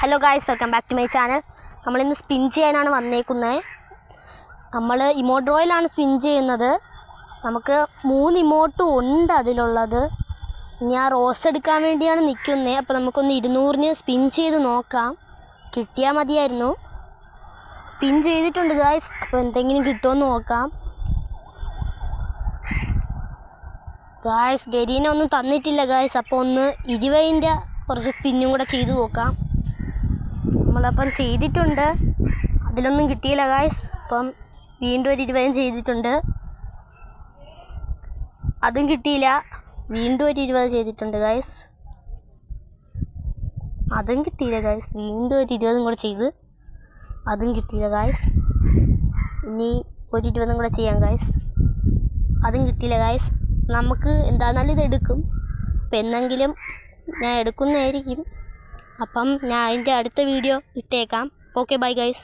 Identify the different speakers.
Speaker 1: Hello guys, welcome back to my channel. നമ്മളിന്ന് spin ചെയ്യാനാണ് വന്നേക്കുന്നത്. നമ്മൾ ഇമോട്ട് ഡ്രോയിലാണ് സ്പിൻ ചെയ്യുന്നത്. നമുക്ക് 3 ഇമോട്ടും ഉണ്ട് അതിലുള്ളത്. ഞാൻ റോസ് എടുക്കാൻ വേണ്ടിയാണ് നിൽക്കുന്നത്. അപ്പോൾ നമുക്കൊന്ന് 200-ന് സ്പിൻ ചെയ്ത് നോക്കാം. കിട്ടിയാൽ മതിയായിരുന്നു. സ്പിൻ ചെയ്തിട്ടുണ്ട് ഗായ്സ്. അപ്പോൾ എന്തെങ്കിലും കിട്ടുമെന്ന് നോക്കാം. ഗായ്സ്, ഗരീന ഒന്നും തന്നിട്ടില്ല ഗായ്സ്. അപ്പോൾ ഒന്ന് 20-ൻ്റെ കുറച്ച് സ്പിന്നും കൂടെ ചെയ്ത് നോക്കാം. നമ്മളപ്പം ചെയ്തിട്ടുണ്ട്, അതിലൊന്നും കിട്ടിയില്ല ഗായ്സ്. അപ്പം വീണ്ടും ഒരു 20 ചെയ്തിട്ടുണ്ട്, അതും കിട്ടിയില്ല. വീണ്ടും ഒരു 20 ചെയ്തിട്ടുണ്ട് ഗായ്സ്, അതും കിട്ടിയില്ല ഗായ്സ്. വീണ്ടും ഒരു 20 കൂടെ ചെയ്ത്, അതും കിട്ടിയില്ല ഗായ്സ്. ഇനി ഒരു 20 കൂടെ ചെയ്യാം ഗായ്സ്, അതും കിട്ടിയില്ല ഗായ്സ്. നമുക്ക് എന്താണെന്നാലും ഇത് എടുക്കും. അപ്പം എന്നെങ്കിലും ഞാൻ എടുക്കുന്നതായിരിക്കും. അപ്പം ഞാൻ അതിൻ്റെ അടുത്ത വീഡിയോ ഇട്ടേക്കാം. Okay, bye guys.